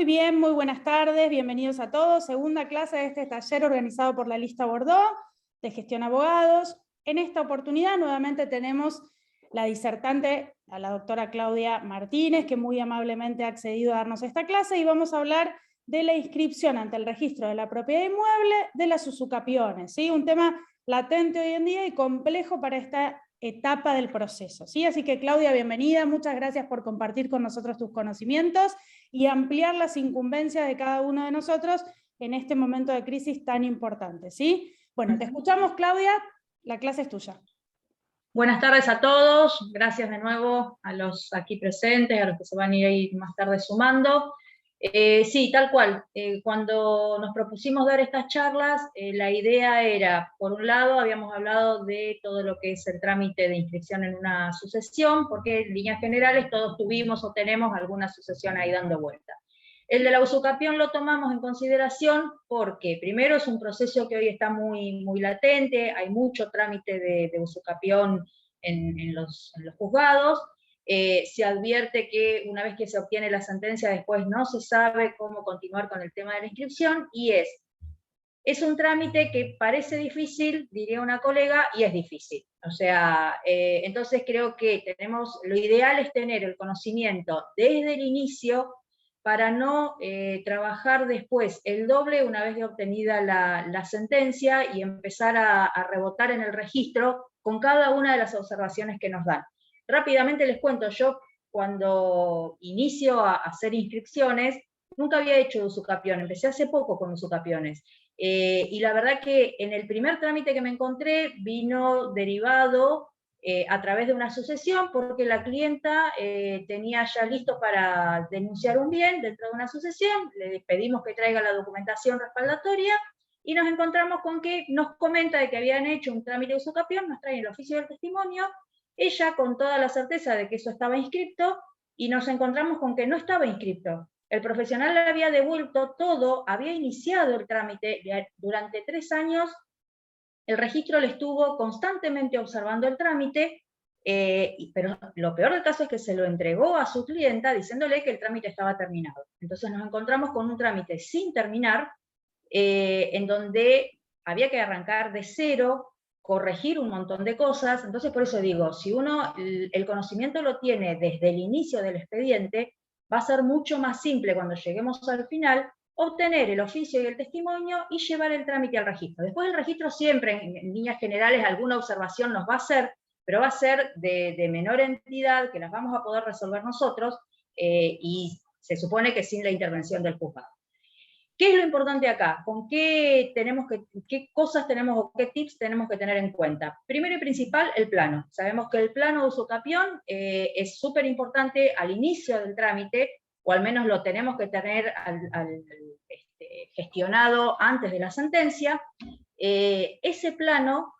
Muy bien, muy buenas tardes, bienvenidos a todos. Segunda clase de este taller organizado por la Lista Bordeaux de Gestión Abogados. En esta oportunidad nuevamente tenemos la disertante, a la doctora Claudia Martínez, que muy amablemente ha accedido a darnos esta clase, y vamos a hablar de la inscripción ante el registro de la propiedad inmueble de las usucapiones, ¿sí? Un tema latente hoy en día y complejo para esta etapa del proceso, ¿sí? Así que Claudia, bienvenida, muchas gracias por compartir con nosotros tus conocimientos y ampliar las incumbencias de cada uno de nosotros en este momento de crisis tan importante, ¿sí? Bueno, te escuchamos, Claudia, la clase es tuya. Buenas tardes a todos, gracias de nuevo a los aquí presentes, a los que se van a ir más tarde sumando. Sí, tal cual, cuando nos propusimos dar estas charlas, la idea era, por un lado, habíamos hablado de todo lo que es el trámite de inscripción en una sucesión, porque en líneas generales todos tuvimos o tenemos alguna sucesión ahí dando vuelta. El de la usucapión lo tomamos en consideración porque, primero, es un proceso que hoy está muy, muy latente, hay mucho trámite de usucapión en los juzgados. Se advierte que una vez que se obtiene la sentencia, después no se sabe cómo continuar con el tema de la inscripción, y es un trámite que parece difícil, diría una colega, y es difícil. O sea, entonces creo que lo ideal es tener el conocimiento desde el inicio, para no trabajar después el doble una vez obtenida la sentencia y empezar a rebotar en el registro con cada una de las observaciones que nos dan. Rápidamente les cuento, yo cuando inicio a hacer inscripciones, nunca había hecho usucapión, empecé hace poco con usucapiones. Y la verdad que en el primer trámite que me encontré vino derivado a través de una sucesión, porque la clienta tenía ya listo para denunciar un bien dentro de una sucesión, le pedimos que traiga la documentación respaldatoria, y nos encontramos con que nos comenta de que habían hecho un trámite de usucapión, nos traen el oficio del testimonio, ella con toda la certeza de que eso estaba inscripto, y nos encontramos con que no estaba inscripto. El profesional le había devuelto todo, había iniciado el trámite durante 3 años, el registro le estuvo constantemente observando el trámite, pero lo peor del caso es que se lo entregó a su clienta diciéndole que el trámite estaba terminado. Entonces nos encontramos con un trámite sin terminar, en donde había que arrancar de cero, corregir un montón de cosas. Entonces por eso digo, si uno el conocimiento lo tiene desde el inicio del expediente, va a ser mucho más simple cuando lleguemos al final obtener el oficio y el testimonio y llevar el trámite al registro. Después el registro siempre, en líneas generales, alguna observación nos va a hacer, pero va a ser de menor entidad, que las vamos a poder resolver nosotros, y se supone que sin la intervención del juzgado. ¿Qué es lo importante acá? ¿Con qué cosas tenemos o qué tips tenemos que tener en cuenta? Primero y principal, el plano. Sabemos que el plano de usucapión es súper importante al inicio del trámite, o al menos lo tenemos que tener gestionado antes de la sentencia. Ese plano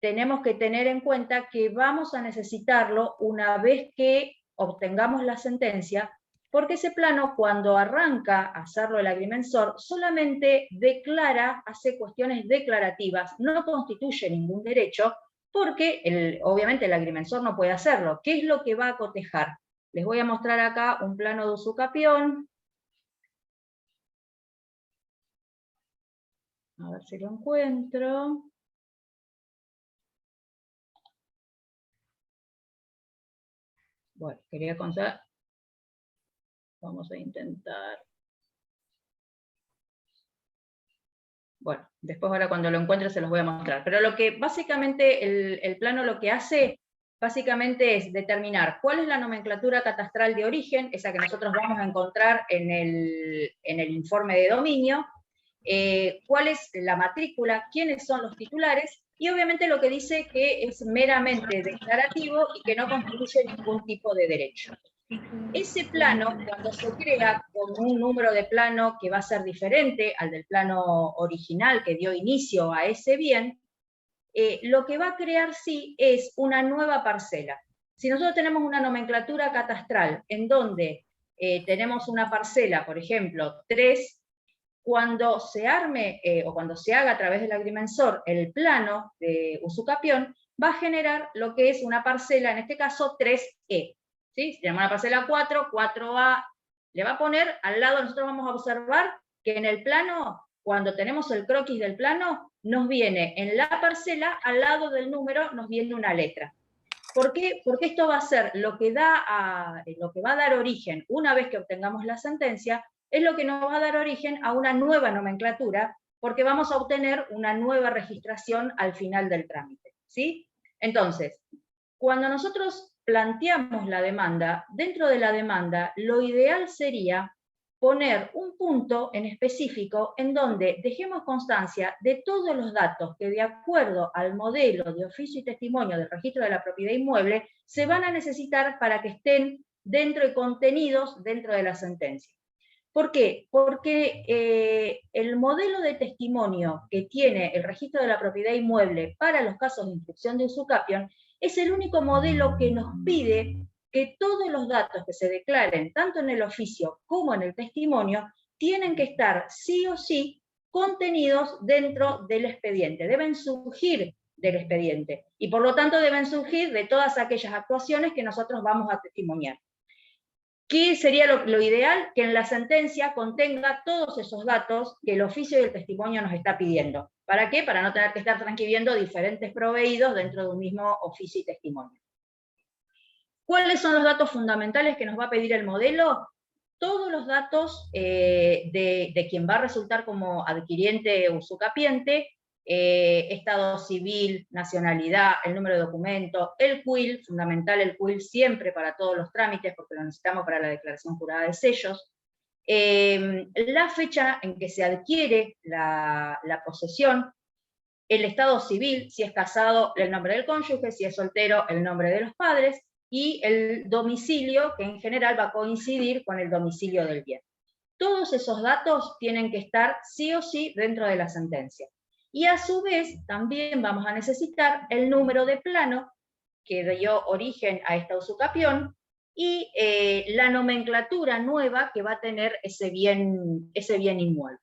tenemos que tener en cuenta que vamos a necesitarlo una vez que obtengamos la sentencia, porque ese plano, cuando arranca a hacerlo el agrimensor, solamente declara, hace cuestiones declarativas, no constituye ningún derecho, porque obviamente el agrimensor no puede hacerlo. ¿Qué es lo que va a cotejar? Les voy a mostrar acá un plano de usucapión. A ver si lo encuentro. Bueno, quería contar. Vamos a intentar. Bueno, después ahora cuando lo encuentre se los voy a mostrar. Pero lo que básicamente el plano lo que hace, básicamente es determinar cuál es la nomenclatura catastral de origen, esa que nosotros vamos a encontrar en el informe de dominio, cuál es la matrícula, quiénes son los titulares, y obviamente lo que dice que es meramente declarativo y que no constituye ningún tipo de derecho. Ese plano, cuando se crea con un número de plano que va a ser diferente al del plano original que dio inicio a ese bien, lo que va a crear sí es una nueva parcela. Si nosotros tenemos una nomenclatura catastral en donde tenemos una parcela, por ejemplo, 3, cuando se arme o cuando se haga a través del agrimensor el plano de usucapión, va a generar lo que es una parcela, en este caso 3E. ¿Sí? Si tenemos una parcela 4, 4A, Le va a poner al lado, nosotros vamos a observar que en el plano, cuando tenemos el croquis del plano, nos viene en la parcela, al lado del número, nos viene una letra. ¿Por qué? Porque esto va a ser lo que va a dar origen, una vez que obtengamos la sentencia, es lo que nos va a dar origen a una nueva nomenclatura, porque vamos a obtener una nueva registración al final del trámite, ¿sí? Entonces, cuando nosotros planteamos la demanda, dentro de la demanda, lo ideal sería poner un punto en específico en donde dejemos constancia de todos los datos que, de acuerdo al modelo de oficio y testimonio del registro de la propiedad inmueble, se van a necesitar para que estén dentro y contenidos dentro de la sentencia. ¿Por qué? Porque el modelo de testimonio que tiene el registro de la propiedad inmueble para los casos de inscripción de usucapión es el único modelo que nos pide que todos los datos que se declaren, tanto en el oficio como en el testimonio, tienen que estar sí o sí contenidos dentro del expediente, deben surgir del expediente, y por lo tanto deben surgir de todas aquellas actuaciones que nosotros vamos a testimoniar. ¿Qué sería lo ideal? Que en la sentencia contenga todos esos datos que el oficio y el testimonio nos está pidiendo. ¿Para qué? Para no tener que estar transcribiendo diferentes proveídos dentro de un mismo oficio y testimonio. ¿Cuáles son los datos fundamentales que nos va a pedir el modelo? Todos los datos de quien va a resultar como adquiriente o usucapiente, estado civil, nacionalidad, el número de documento, el CUIL, fundamental el CUIL siempre para todos los trámites, porque lo necesitamos para la declaración jurada de sellos, la fecha en que se adquiere la posesión, el estado civil, si es casado, el nombre del cónyuge, si es soltero, el nombre de los padres, y el domicilio, que en general va a coincidir con el domicilio del bien. Todos esos datos tienen que estar sí o sí dentro de la sentencia. Y a su vez, también vamos a necesitar el número de plano que dio origen a esta usucapión, y la nomenclatura nueva que va a tener ese bien inmueble.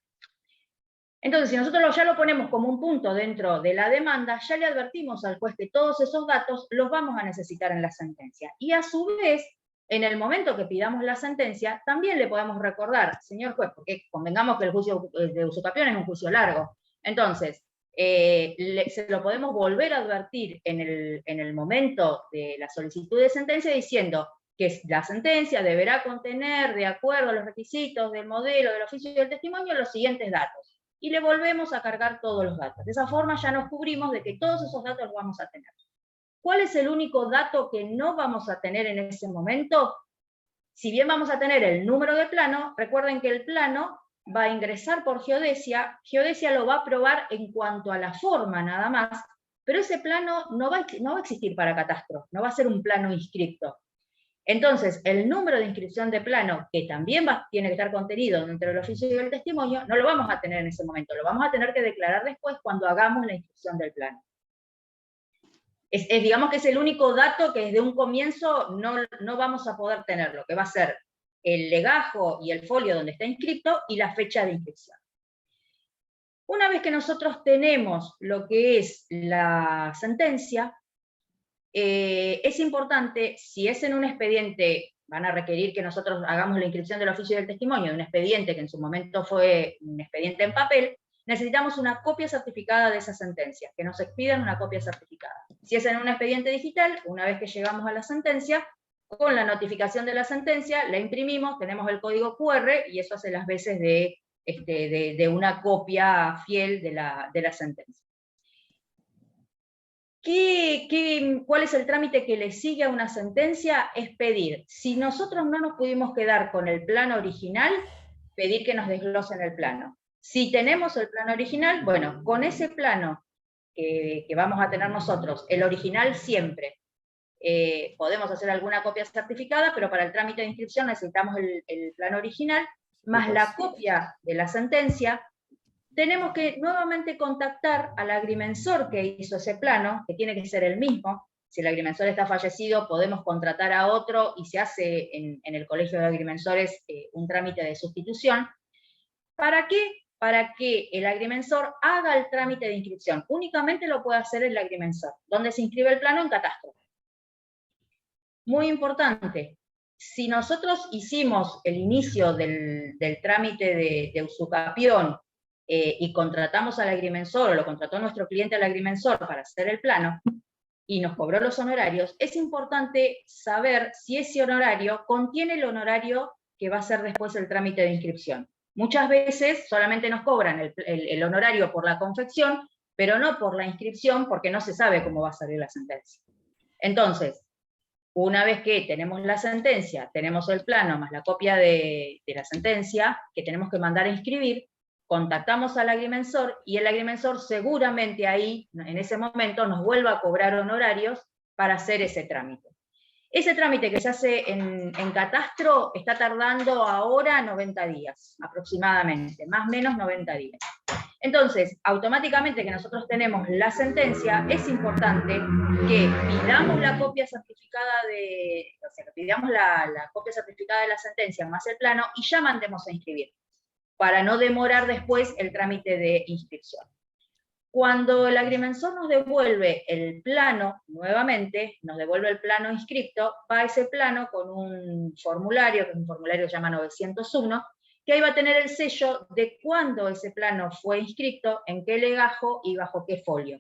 Entonces, si nosotros ya lo ponemos como un punto dentro de la demanda, ya le advertimos al juez que todos esos datos los vamos a necesitar en la sentencia. Y a su vez, en el momento que pidamos la sentencia, también le podemos recordar, señor juez, porque convengamos que el juicio de usucapión es un juicio largo. Entonces, se lo podemos volver a advertir en el momento de la solicitud de sentencia diciendo que la sentencia deberá contener, de acuerdo a los requisitos del modelo, del oficio y del testimonio, los siguientes datos. Y le volvemos a cargar todos los datos. De esa forma ya nos cubrimos de que todos esos datos los vamos a tener. ¿Cuál es el único dato que no vamos a tener en ese momento? Si bien vamos a tener el número de plano, recuerden que el plano va a ingresar por geodesia, geodesia lo va a aprobar en cuanto a la forma nada más, pero ese plano no va a existir para catastro, no va a ser un plano inscripto. Entonces, el número de inscripción de plano, que también tiene que estar contenido dentro del oficio y del testimonio, no lo vamos a tener en ese momento, lo vamos a tener que declarar después cuando hagamos la inscripción del plano. Digamos que es el único dato que desde un comienzo no vamos a poder tenerlo, que va a ser el legajo y el folio donde está inscrito y la fecha de inscripción. Una vez que nosotros tenemos lo que es la sentencia, es importante, si es en un expediente, van a requerir que nosotros hagamos la inscripción del oficio y del testimonio de un expediente que en su momento fue un expediente en papel, necesitamos una copia certificada de esa sentencia, que nos expidan una copia certificada. Si es en un expediente digital, una vez que llegamos a la sentencia, con la notificación de la sentencia, la imprimimos, tenemos el código QR, y eso hace las veces de una copia fiel de la sentencia. ¿Cuál es el trámite que le sigue a una sentencia? Es pedir. Si nosotros no nos pudimos quedar con el plano original, pedir que nos desglosen el plano. Si tenemos el plano original, bueno, con ese plano que vamos a tener nosotros, el original siempre, podemos hacer alguna copia certificada, pero para el trámite de inscripción necesitamos el plano original, más la copia de la sentencia. Tenemos que nuevamente contactar al agrimensor que hizo ese plano, que tiene que ser el mismo. Si el agrimensor está fallecido, podemos contratar a otro y se hace en el Colegio de Agrimensores un trámite de sustitución. ¿Para qué? Para que el agrimensor haga el trámite de inscripción. Únicamente lo puede hacer el agrimensor, donde se inscribe el plano en catastro. Muy importante, si nosotros hicimos el inicio del trámite de usucapión y contratamos al agrimensor, o lo contrató nuestro cliente al agrimensor para hacer el plano, y nos cobró los honorarios, es importante saber si ese honorario contiene el honorario que va a ser después el trámite de inscripción. Muchas veces solamente nos cobran el honorario por la confección, pero no por la inscripción, porque no se sabe cómo va a salir la sentencia. Entonces, una vez que tenemos la sentencia, tenemos el plano más la copia de la sentencia, que tenemos que mandar a inscribir, contactamos al agrimensor, y el agrimensor seguramente ahí, en ese momento, nos vuelva a cobrar honorarios para hacer ese trámite. Ese trámite que se hace en catastro está tardando ahora 90 días, aproximadamente, más o menos 90 días. Entonces, automáticamente que nosotros tenemos la sentencia, es importante que pidamos la copia certificada que pidamos la copia certificada de la sentencia más el plano, y ya mandemos a inscribir, para no demorar después el trámite de inscripción. Cuando el agrimensor nos devuelve el plano, nuevamente, nos devuelve el plano inscripto, va a ese plano con un formulario, que es un formulario que se llama 901, que ahí va a tener el sello de cuándo ese plano fue inscrito, en qué legajo y bajo qué folio.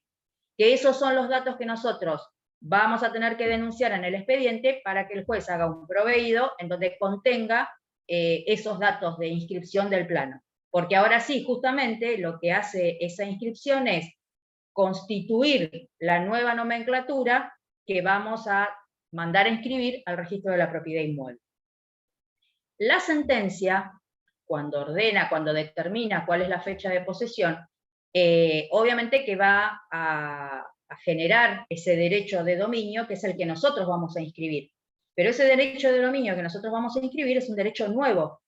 Que esos son los datos que nosotros vamos a tener que denunciar en el expediente para que el juez haga un proveído en donde contenga esos datos de inscripción del plano. Porque ahora sí, justamente, lo que hace esa inscripción es constituir la nueva nomenclatura que vamos a mandar a inscribir al registro de la propiedad inmueble. La sentencia, cuando ordena, cuando determina cuál es la fecha de posesión, obviamente que va a generar ese derecho de dominio, que es el que nosotros vamos a inscribir. Pero ese derecho de dominio que nosotros vamos a inscribir es un derecho nuevo.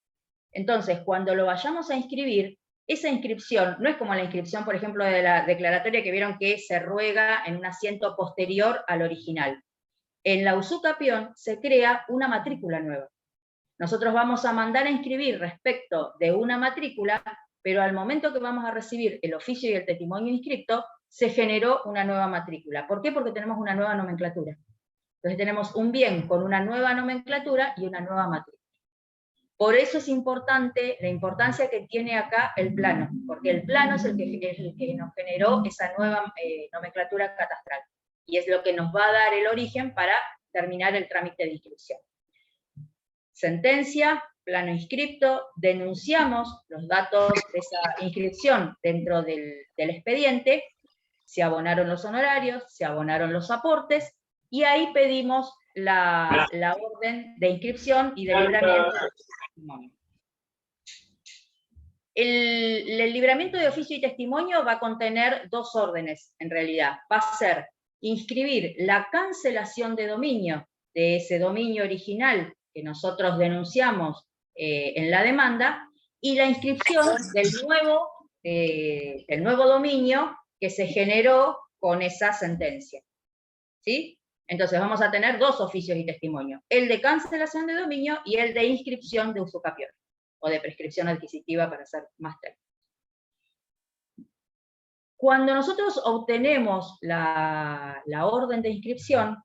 Entonces, cuando lo vayamos a inscribir, esa inscripción no es como la inscripción, por ejemplo, de la declaratoria que vieron que se ruega en un asiento posterior al original. En la usucapión se crea una matrícula nueva. Nosotros vamos a mandar a inscribir respecto de una matrícula, pero al momento que vamos a recibir el oficio y el testimonio inscripto, se generó una nueva matrícula. ¿Por qué? Porque tenemos una nueva nomenclatura. Entonces tenemos un bien con una nueva nomenclatura y una nueva matrícula. Por eso es importante la importancia que tiene acá el plano, porque el plano es el que nos generó esa nueva nomenclatura catastral, y es lo que nos va a dar el origen para terminar el trámite de inscripción. Sentencia, plano inscripto, denunciamos los datos de esa inscripción dentro del expediente, se abonaron los honorarios, se abonaron los aportes, y ahí pedimos la orden de inscripción y de libramiento de testimonio. El libramiento de oficio y testimonio va a contener dos órdenes, en realidad. Va a ser inscribir la cancelación de dominio de ese dominio original que nosotros denunciamos en la demanda, y la inscripción del nuevo dominio que se generó con esa sentencia. ¿Sí? Entonces vamos a tener dos oficios y testimonio, el de cancelación de dominio y el de inscripción de usucapión, o de prescripción adquisitiva para ser más técnicos. Cuando nosotros obtenemos la orden de inscripción,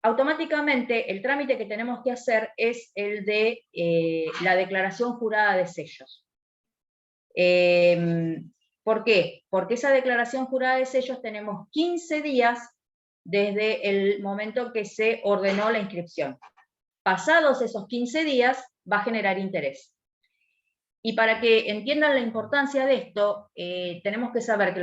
automáticamente el trámite que tenemos que hacer es el de la declaración jurada de sellos. ¿Por qué? Porque esa declaración jurada de sellos tenemos 15 días desde el momento que se ordenó la inscripción. Pasados esos 15 días va a generar interés. Y para que entiendan la importancia de esto, tenemos que saber que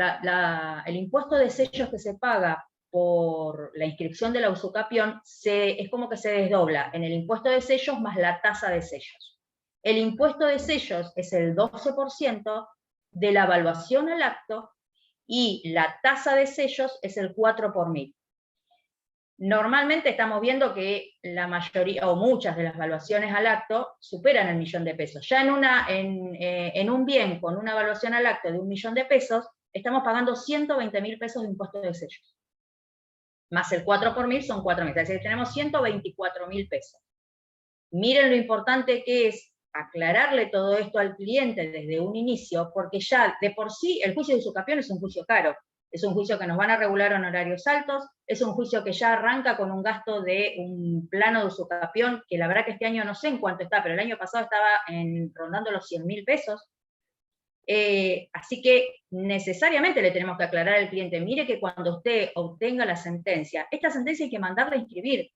el impuesto de sellos que se paga por la inscripción de la usucapión es como que se desdobla en el impuesto de sellos más la tasa de sellos. El impuesto de sellos es el 12% de la evaluación al acto, y la tasa de sellos es el 4 por 1000. Normalmente estamos viendo que la mayoría o muchas de las evaluaciones al acto superan el $1.000.000. Ya en un bien con una evaluación al acto de $1.000.000 estamos pagando 120.000 pesos de impuesto de sellos. Más el 4 por 1000 son 4.000, es decir, tenemos 124.000 pesos. Miren lo importante que es aclararle todo esto al cliente desde un inicio, porque ya de por sí el juicio de usucapión es un juicio caro. es un juicio que nos van a regular honorarios altos, es un juicio que ya arranca con un gasto de un plano de usucapión, que la verdad que este año no sé en cuánto está, pero el año pasado estaba rondando los 100.000 pesos. Así que necesariamente le tenemos que aclarar al cliente, mire que cuando usted obtenga la sentencia, esta sentencia hay que mandarla a inscribir,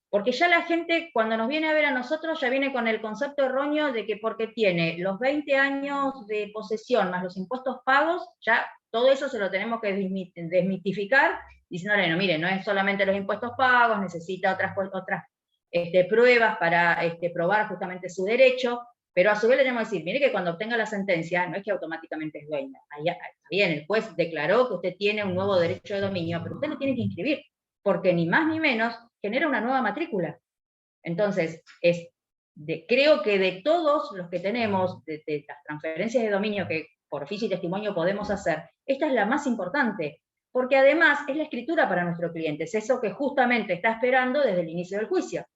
porque ya la gente cuando nos viene a ver a nosotros ya viene con el concepto erróneo de que porque tiene los 20 años de posesión más los impuestos pagos, ya todo eso se lo tenemos que desmitificar, diciéndole, no, mire, no es solamente los impuestos pagos, necesita otras pruebas para probar justamente su derecho, pero a su vez le tenemos que decir, mire que cuando obtenga la sentencia, no es que automáticamente es dueña. Está bien, el juez declaró que usted tiene un nuevo derecho de dominio, pero usted lo tiene que inscribir, porque ni más ni menos genera una nueva matrícula. Entonces, creo que de todos los que tenemos, de las transferencias de dominio que por oficio y testimonio podemos hacer, esta es la más importante, porque además es la escritura para nuestro cliente, es eso que justamente está esperando desde el inicio del juicio.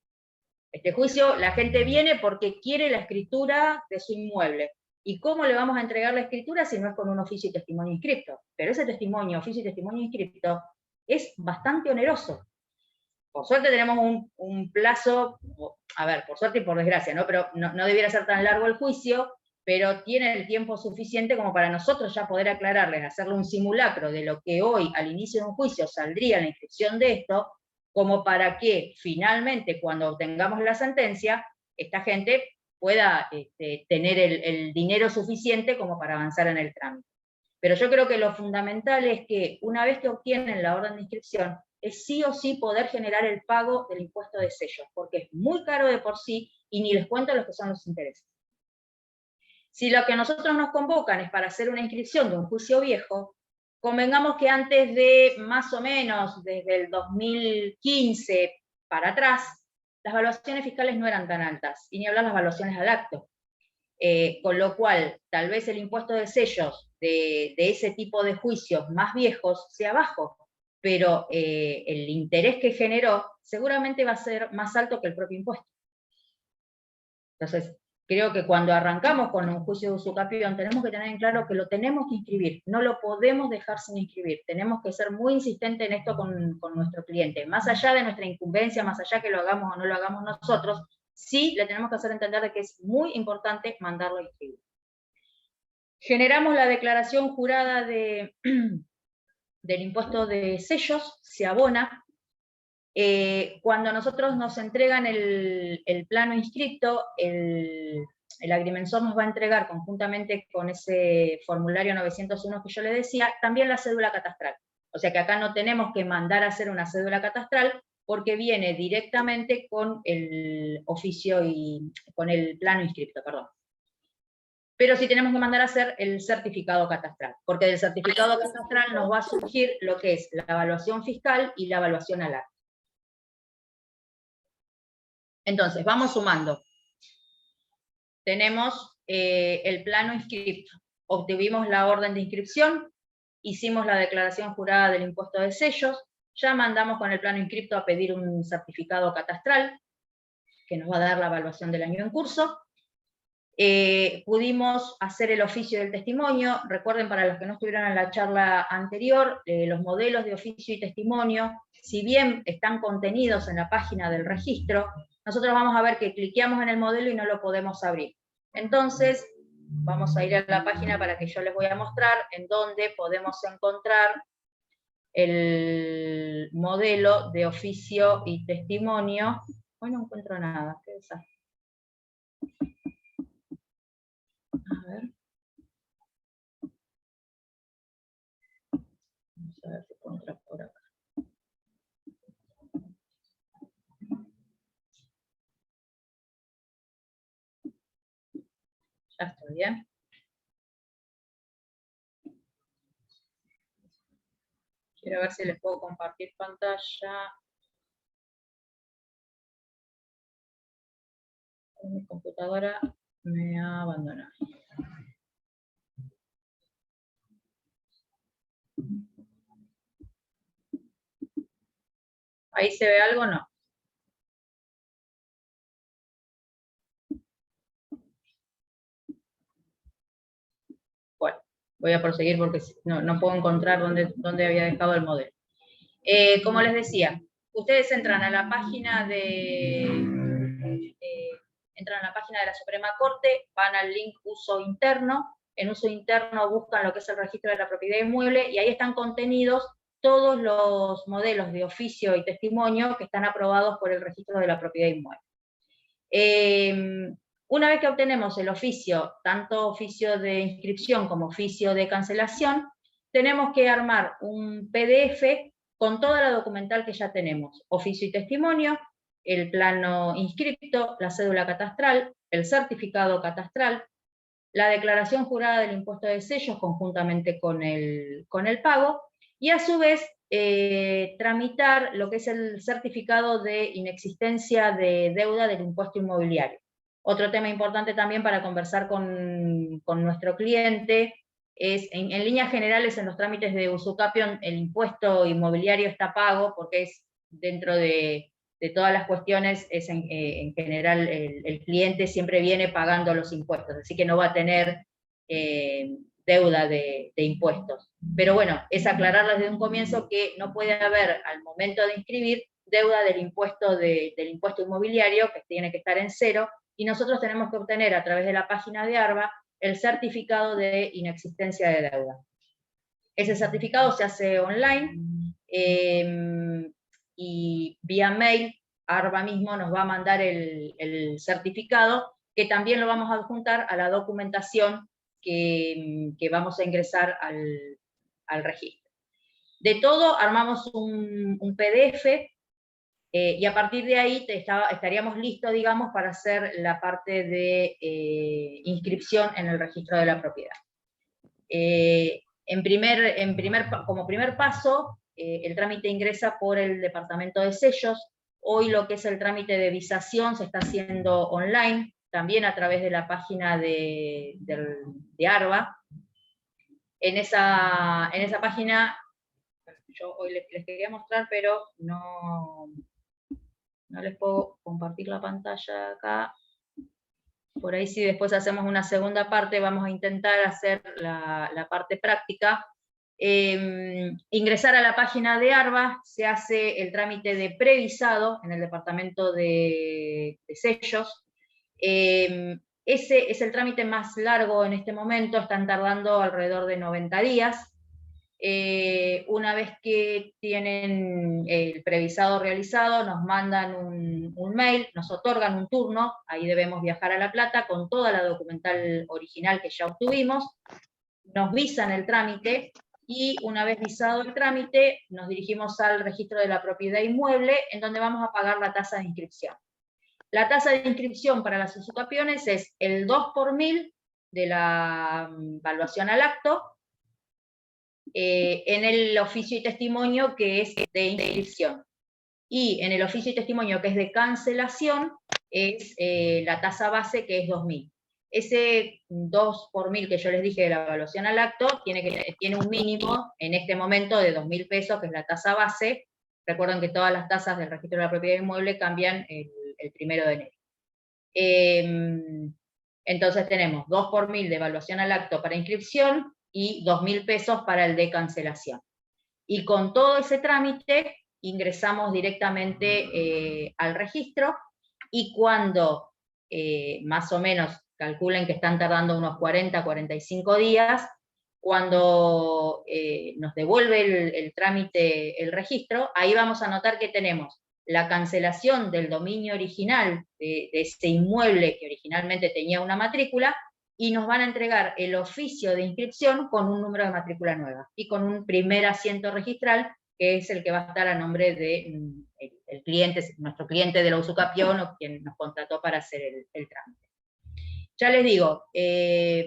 Este juicio, la gente viene porque quiere la escritura de su inmueble. ¿Y cómo le vamos a entregar la escritura si no es con un oficio y testimonio inscripto? Pero ese testimonio, oficio y testimonio inscripto, es bastante oneroso. Por suerte tenemos un plazo, a ver, por suerte y por desgracia, ¿no? Pero no debiera ser tan largo el juicio, pero tiene el tiempo suficiente como para nosotros ya poder aclararles, hacerle un simulacro de lo que hoy, al inicio de un juicio, saldría en la inscripción de esto, como para que finalmente, cuando obtengamos la sentencia, esta gente pueda tener el dinero suficiente como para avanzar en el trámite. Pero yo creo que lo fundamental es que una vez que obtienen la orden de inscripción, es sí o sí poder generar el pago del impuesto de sellos, porque es muy caro de por sí y ni les cuento lo que son los intereses. Si lo que nosotros nos convocan es para hacer una inscripción de un juicio viejo, convengamos que antes de más o menos desde el 2015 para atrás, las evaluaciones fiscales no eran tan altas, y ni hablar las evaluaciones al acto. Con lo cual, tal vez el impuesto de sellos de ese tipo de juicios más viejos sea bajo, pero el interés que generó seguramente va a ser más alto que el propio impuesto. Entonces, creo que cuando arrancamos con un juicio de usucapión, tenemos que tener en claro que lo tenemos que inscribir, no lo podemos dejar sin inscribir, tenemos que ser muy insistentes en esto con nuestro cliente, más allá de nuestra incumbencia, más allá que lo hagamos o no lo hagamos nosotros, sí le tenemos que hacer entender de que es muy importante mandarlo a inscribir. Generamos la declaración jurada del impuesto de sellos, se abona. Cuando nosotros nos entregan el plano inscripto, el agrimensor nos va a entregar conjuntamente con ese formulario 901 que yo le decía, también la cédula catastral. O sea que acá no tenemos que mandar a hacer una cédula catastral, porque viene directamente con el oficio y con el plano inscripto, perdón. Pero sí tenemos que mandar a hacer el certificado catastral, porque del certificado catastral nos va a surgir lo que es la evaluación fiscal y la evaluación al acto. Entonces, vamos sumando. Tenemos el plano inscripto, obtuvimos la orden de inscripción, hicimos la declaración jurada del impuesto de sellos, ya mandamos con el plano inscripto a pedir un certificado catastral, que nos va a dar la evaluación del año en curso. Pudimos hacer el oficio del testimonio. Recuerden, para los que no estuvieron en la charla anterior, los modelos de oficio y testimonio, si bien están contenidos en la página del registro, nosotros vamos a ver que cliqueamos en el modelo y no lo podemos abrir. Entonces, vamos a ir a la página para que yo les voy a mostrar en donde podemos encontrar el modelo de oficio y testimonio. Hoy no encuentro nada, qué desastre. A ver. Vamos a ver si encuentro por acá. Ya estoy bien. Quiero ver si les puedo compartir pantalla. Mi computadora me ha abandonado. ¿Ahí se ve algo o no? Bueno, voy a proseguir porque no puedo encontrar dónde había dejado el modelo. Como les decía, ustedes entran a la página entran a la página de la Suprema Corte, van al link uso interno, en uso interno buscan lo que es el registro de la propiedad inmueble y ahí están contenidos todos los modelos de oficio y testimonio que están aprobados por el registro de la propiedad inmueble. Una vez que obtenemos el oficio, tanto oficio de inscripción como oficio de cancelación, tenemos que armar un PDF con toda la documental que ya tenemos, oficio y testimonio, el plano inscripto, la cédula catastral, el certificado catastral, la declaración jurada del impuesto de sellos conjuntamente con el pago, y a su vez tramitar lo que es el certificado de inexistencia de deuda del impuesto inmobiliario. Otro tema importante también para conversar con nuestro cliente es, en líneas generales, en los trámites de usucapión, el impuesto inmobiliario está pago porque es dentro de todas las cuestiones, es en general el cliente siempre viene pagando los impuestos, así que no va a tener deuda de impuestos. Pero bueno, es aclararles desde un comienzo que no puede haber al momento de inscribir deuda del impuesto inmobiliario, que tiene que estar en cero, y nosotros tenemos que obtener a través de la página de ARBA el certificado de inexistencia de deuda. Ese certificado se hace online y vía mail, ARBA mismo nos va a mandar el certificado, que también lo vamos a adjuntar a la documentación que vamos a ingresar al registro. De todo armamos un PDF y a partir de ahí estaríamos listos, digamos, para hacer la parte de inscripción en el registro de la propiedad. Como primer paso, el trámite ingresa por el departamento de sellos. Hoy lo que es el trámite de visación se está haciendo online, también a través de la página de ARBA. En esa página, yo hoy les quería mostrar, pero no les puedo compartir la pantalla acá. Por ahí si después hacemos una segunda parte, vamos a intentar hacer la parte práctica. Ingresar a la página de ARBA, se hace el trámite de previsado en el departamento de sellos. Ese es el trámite más largo en este momento, están tardando alrededor de 90 días. Una vez que tienen el previsado realizado, nos mandan un mail, nos otorgan un turno, ahí debemos viajar a La Plata con toda la documental original que ya obtuvimos, nos visan el trámite, y una vez visado el trámite, nos dirigimos al registro de la propiedad inmueble, en donde vamos a pagar la tasa de inscripción. La tasa de inscripción para las usucapiones es el 2 por 1000 de la valuación al acto, en el oficio y testimonio que es de inscripción. Y en el oficio y testimonio que es de cancelación, es la tasa base, que es 2000. Ese 2 por 1000 que yo les dije de la evaluación al acto, tiene un mínimo en este momento de 2000 pesos, que es la tasa base. Recuerden que todas las tasas del registro de la propiedad inmueble cambian el 1 de enero. Entonces tenemos 2 por 1000 de evaluación al acto para inscripción, y 2000 pesos para el de cancelación. Y con todo ese trámite ingresamos directamente al registro, y cuando más o menos calculen que están tardando unos 40, 45 días, cuando nos devuelve el trámite, el registro, ahí vamos a notar que tenemos la cancelación del dominio original de ese inmueble que originalmente tenía una matrícula, y nos van a entregar el oficio de inscripción con un número de matrícula nueva, y con un primer asiento registral, que es el que va a estar a nombre de el cliente, nuestro cliente de la usucapión, o quien nos contrató para hacer el trámite. Ya les digo,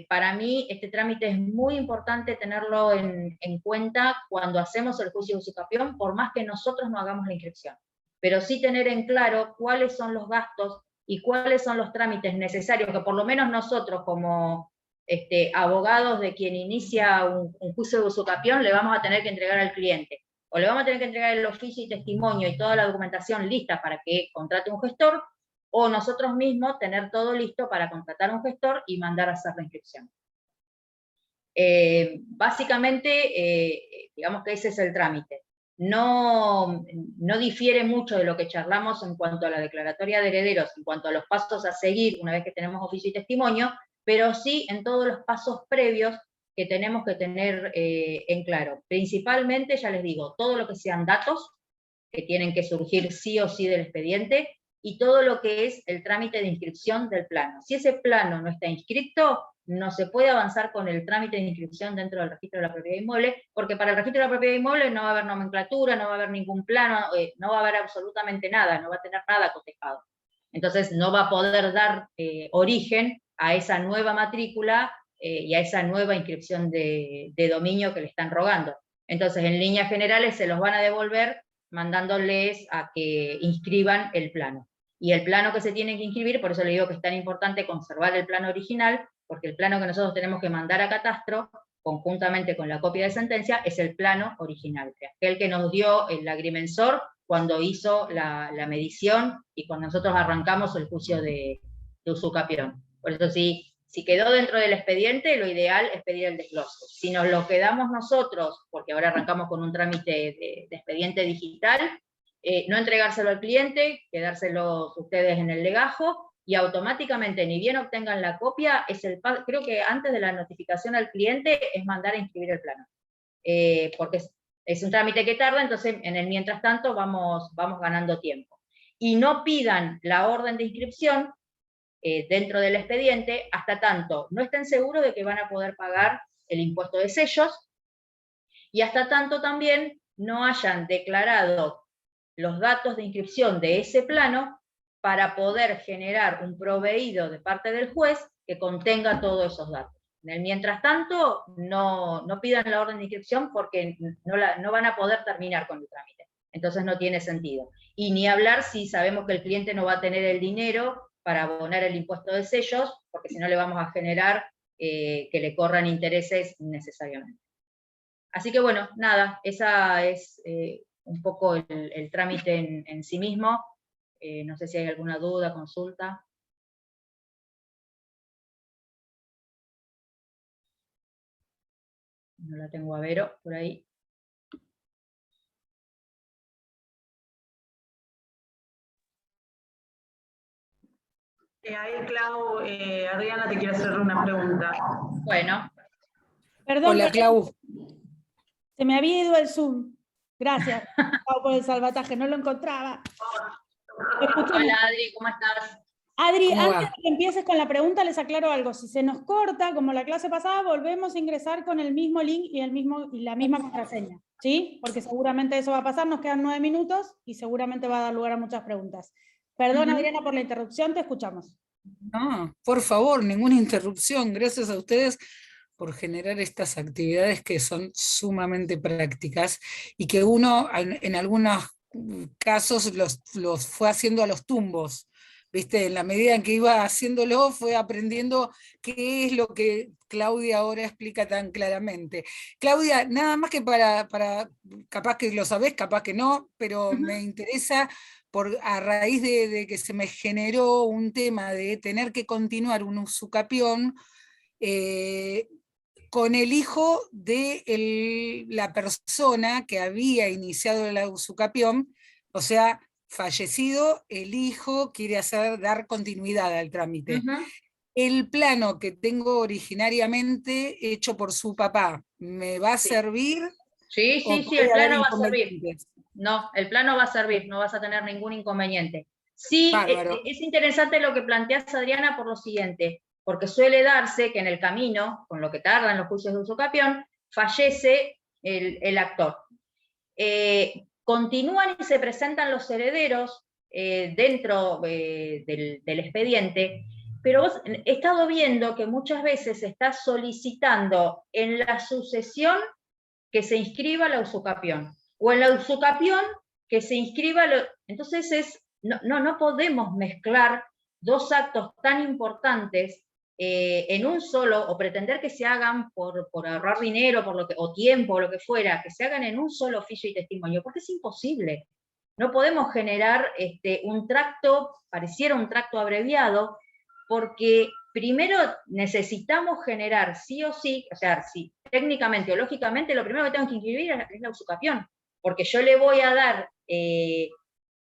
para mí este trámite es muy importante tenerlo en cuenta cuando hacemos el juicio de usucapión, por más que nosotros no hagamos la inscripción. Pero sí tener en claro cuáles son los gastos y cuáles son los trámites necesarios, que por lo menos nosotros como abogados de quien inicia un juicio de usucapión le vamos a tener que entregar al cliente. O le vamos a tener que entregar el oficio y testimonio y toda la documentación lista para que contrate un gestor, o nosotros mismos tener todo listo para contratar un gestor y mandar a hacer la inscripción. Básicamente, digamos que ese es el trámite. No difiere mucho de lo que charlamos en cuanto a la declaratoria de herederos, en cuanto a los pasos a seguir una vez que tenemos oficio y testimonio, pero sí en todos los pasos previos que tenemos que tener en claro. Principalmente, ya les digo, todo lo que sean datos, que tienen que surgir sí o sí del expediente, y todo lo que es el trámite de inscripción del plano. Si ese plano no está inscrito, no se puede avanzar con el trámite de inscripción dentro del registro de la propiedad inmueble, porque para el registro de la propiedad inmueble no va a haber nomenclatura, no va a haber ningún plano, no va a haber absolutamente nada, no va a tener nada cotejado. Entonces no va a poder dar origen a esa nueva matrícula y a esa nueva inscripción de dominio que le están rogando. Entonces, en líneas generales, se los van a devolver mandándoles a que inscriban el plano. Y el plano que se tiene que inscribir, por eso le digo que es tan importante conservar el plano original, porque el plano que nosotros tenemos que mandar a catastro, conjuntamente con la copia de sentencia, es el plano original, aquel que nos dio el agrimensor cuando hizo la medición y cuando nosotros arrancamos el juicio de usucapión. Por eso si quedó dentro del expediente, lo ideal es pedir el desglose. Si nos lo quedamos nosotros, porque ahora arrancamos con un trámite de expediente digital, no entregárselo al cliente, quedárselos ustedes en el legajo, y automáticamente, ni bien obtengan la copia, creo que antes de la notificación al cliente es mandar a inscribir el plano. Porque es un trámite que tarda, entonces en el mientras tanto vamos ganando tiempo. Y no pidan la orden de inscripción dentro del expediente hasta tanto no estén seguros de que van a poder pagar el impuesto de sellos, y hasta tanto también no hayan declarado los datos de inscripción de ese plano para poder generar un proveído de parte del juez que contenga todos esos datos. En el mientras tanto, no pidan la orden de inscripción porque no van a poder terminar con el trámite. Entonces no tiene sentido. Y ni hablar si sabemos que el cliente no va a tener el dinero para abonar el impuesto de sellos, porque si no le vamos a generar que le corran intereses innecesariamente. Así que bueno, nada, esa es un poco el trámite en sí mismo. No sé si hay alguna duda, consulta. No la tengo a Vero por ahí. Ahí, Clau, Adriana te quiere hacer una pregunta. Bueno. Perdón, hola, Clau. Se me había ido el Zoom. Gracias por el salvataje, no lo encontraba. Hola, Adri, ¿cómo estás? Adri, antes de que empieces con la pregunta, les aclaro algo. Si se nos corta, como la clase pasada, volvemos a ingresar con el mismo link y la misma contraseña, ¿sí? Porque seguramente eso va a pasar, nos quedan 9 minutos y seguramente va a dar lugar a muchas preguntas. Perdón, Adriana, por la interrupción, te escuchamos. No, por favor, ninguna interrupción. Gracias a ustedes por generar estas actividades que son sumamente prácticas y que uno en algunos casos los fue haciendo a los tumbos. ¿Viste? En la medida en que iba haciéndolo, fue aprendiendo qué es lo que Claudia ahora explica tan claramente. Claudia, nada más que para capaz que lo sabés, capaz que no, pero me interesa a raíz de que se me generó un tema de tener que continuar un usucapión con el hijo de la persona que había iniciado la usucapión, o sea, fallecido, el hijo quiere dar continuidad al trámite. El plano que tengo originariamente hecho por su papá, ¿me va a servir? Sí, el plano va a servir. No, el plano va a servir, no vas a tener ningún inconveniente. Sí, es interesante lo que planteas, Adriana, por lo siguiente, porque suele darse que en el camino, con lo que tardan los juicios de usucapión, fallece el actor. Continúan y se presentan los herederos dentro del expediente, pero vos he estado viendo que muchas veces se está solicitando en la sucesión que se inscriba la usucapión, o en la usucapión que se inscriba, entonces no podemos mezclar dos actos tan importantes en un solo, o pretender que se hagan por ahorrar dinero, o tiempo, o lo que fuera, que se hagan en un solo oficio y testimonio, porque es imposible. No podemos generar un tracto, pareciera un tracto abreviado, porque primero necesitamos generar sí o sí, o sea, si técnicamente o lógicamente, lo primero que tengo que inscribir es la usucapión, porque yo le voy a dar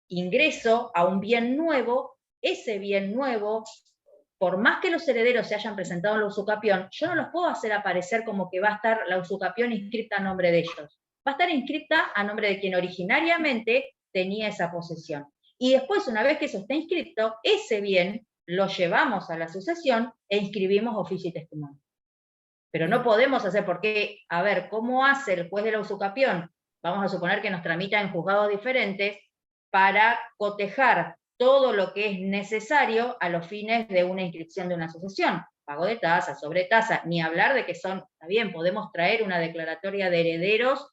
ingreso a un bien nuevo. Ese bien nuevo, por más que los herederos se hayan presentado en la usucapión, yo no los puedo hacer aparecer como que va a estar la usucapión inscripta a nombre de ellos. Va a estar inscripta a nombre de quien originariamente tenía esa posesión. Y después, una vez que eso está inscripto, ese bien lo llevamos a la sucesión e inscribimos oficio y testimonio. Pero no podemos hacer, porque, a ver, ¿cómo hace el juez de la usucapión? Vamos a suponer que nos tramita en juzgados diferentes para cotejar todo lo que es necesario a los fines de una inscripción de una sucesión. Pago de tasa, sobretasa, ni hablar de que son, está bien, podemos traer una declaratoria de herederos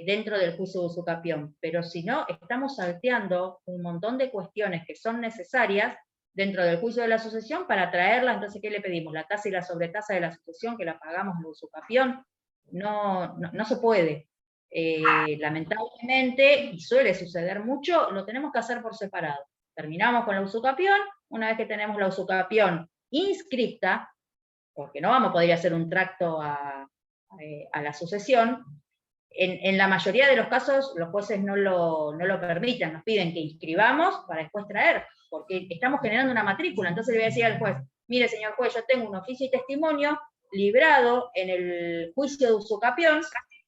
dentro del juicio de usucapión, pero si no, estamos salteando un montón de cuestiones que son necesarias dentro del juicio de la sucesión para traerlas. Entonces, ¿qué le pedimos? La tasa y la sobretasa de la sucesión, que la pagamos en la usucapión. No se puede. Lamentablemente, y suele suceder mucho, lo tenemos que hacer por separado. Terminamos con la usucapión. Una vez que tenemos la usucapión inscripta, porque no vamos a poder hacer un tracto a la sucesión, en la mayoría de los casos los jueces no lo permiten, nos piden que inscribamos para después traer, porque estamos generando una matrícula. Entonces le voy a decir al juez, mire señor juez, yo tengo un oficio y testimonio librado en el juicio de usucapión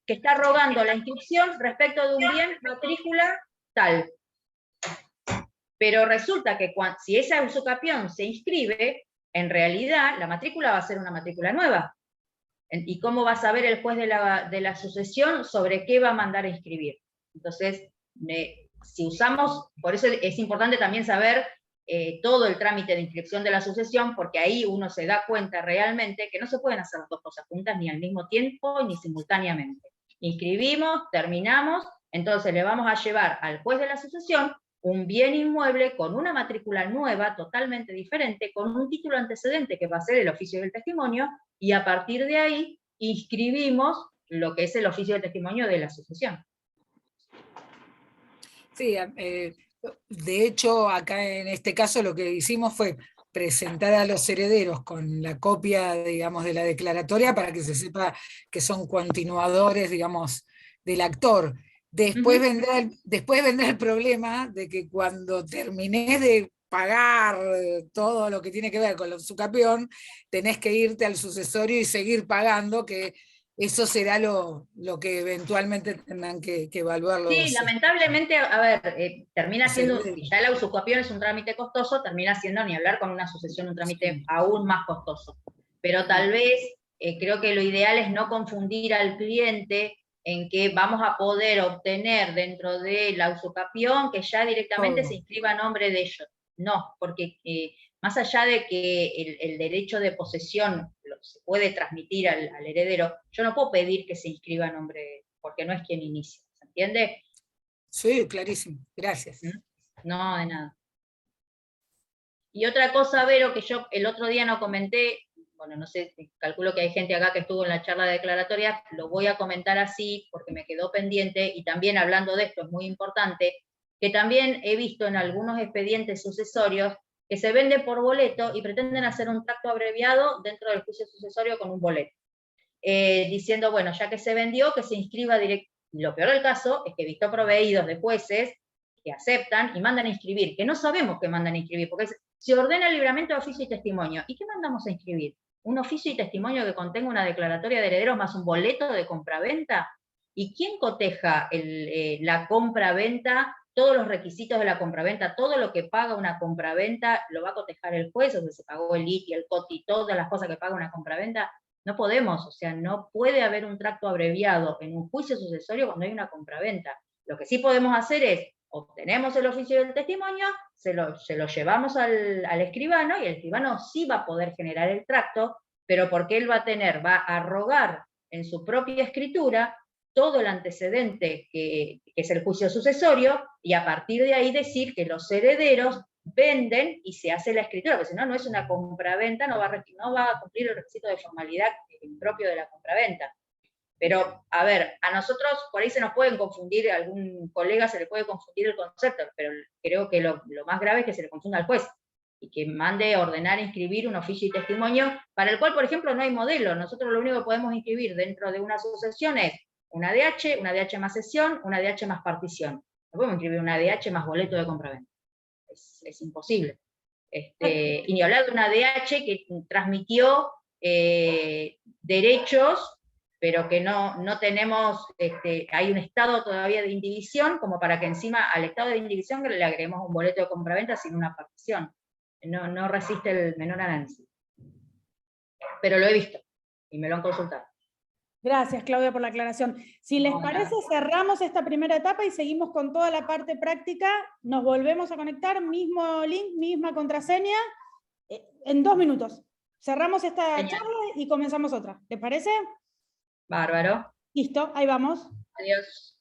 que está rogando la inscripción respecto de un bien, matrícula tal. Pero resulta que si esa usucapión se inscribe, en realidad la matrícula va a ser una matrícula nueva. ¿Y cómo va a saber el juez de la sucesión sobre qué va a mandar a inscribir? Entonces, si usamos, por eso es importante también saber todo el trámite de inscripción de la sucesión, porque ahí uno se da cuenta realmente que no se pueden hacer las dos cosas juntas ni al mismo tiempo ni simultáneamente. Inscribimos, terminamos, entonces le vamos a llevar al juez de la sucesión un bien inmueble con una matrícula nueva, totalmente diferente, con un título antecedente que va a ser el oficio del testimonio, y a partir de ahí inscribimos lo que es el oficio del testimonio de la sucesión. Sí, de hecho, acá en este caso lo que hicimos fue presentar a los herederos con la copia, digamos, de la declaratoria para que se sepa que son continuadores, digamos, del actor. Después, vendrá el problema de que cuando terminés de pagar todo lo que tiene que ver con la usucapión, tenés que irte al sucesorio y seguir pagando, que eso será lo que eventualmente tendrán que evaluar los... Sí, lamentablemente, a ver, termina siendo, si ya la usucapión es un trámite costoso, termina siendo, ni hablar, con una sucesión, un trámite aún más costoso. Pero tal vez, creo que lo ideal es no confundir al cliente en que vamos a poder obtener dentro de la usucapión que ya directamente se inscriba a nombre de ellos. No, porque más allá de que el derecho de posesión se puede transmitir al heredero, yo no puedo pedir que se inscriba a nombre, porque no es quien inicia, ¿se entiende? Sí, clarísimo, gracias. No, de nada. Y otra cosa, Vero, que yo el otro día no comenté, bueno, no sé, calculo que hay gente acá que estuvo en la charla de declaratoria, lo voy a comentar así porque me quedó pendiente, y también hablando de esto es muy importante, que también he visto en algunos expedientes sucesorios que se vende por boleto y pretenden hacer un tracto abreviado dentro del juicio sucesorio con un boleto. Diciendo, bueno, ya que se vendió, que se inscriba directo. Lo peor del caso es que he visto proveídos de jueces que aceptan y mandan a inscribir, que no sabemos qué mandan a inscribir, porque se ordena el libramiento de oficio y testimonio. ¿Y qué mandamos a inscribir? ¿Un oficio y testimonio que contenga una declaratoria de herederos más un boleto de compraventa? ¿Y quién coteja la compraventa? Todos los requisitos de la compraventa, todo lo que paga una compraventa, lo va a cotejar el juez, o sea, se pagó el ITI, el COTI, todas las cosas que paga una compraventa. No podemos, o sea, no puede haber un tracto abreviado en un juicio sucesorio cuando hay una compraventa. Lo que sí podemos hacer es, obtenemos el oficio del testimonio, se lo llevamos al escribano, y el escribano sí va a poder generar el tracto, pero porque él va a arrogar en su propia escritura todo el antecedente que es el juicio sucesorio, y a partir de ahí decir que los herederos venden y se hace la escritura, porque si no, no es una compraventa, no va a cumplir el requisito de formalidad propio de la compraventa. Pero, a ver, a nosotros por ahí se nos pueden confundir, a algún colega se le puede confundir el concepto, pero creo que lo más grave es que se le confunda al juez. y que mande ordenar, inscribir un oficio y testimonio, para el cual, por ejemplo, no hay modelo. Nosotros lo único que podemos inscribir dentro de una asociación es una ADH más sesión, una ADH más partición. No podemos inscribir una ADH más boleto de compraventa. Es imposible. Y ni hablar de una ADH que transmitió derechos, pero que no tenemos, hay un estado todavía de indivisión, como para que encima al estado de indivisión le agreguemos un boleto de compraventa sin una partición. No resiste el menor análisis. Pero lo he visto, y me lo han consultado. Gracias, Claudia, por la aclaración. Si les parece, cerramos esta primera etapa y seguimos con toda la parte práctica. Nos volvemos a conectar, mismo link, misma contraseña, en 2 minutos. Cerramos esta charla y comenzamos otra. ¿Les parece? Bárbaro. Listo, ahí vamos. Adiós.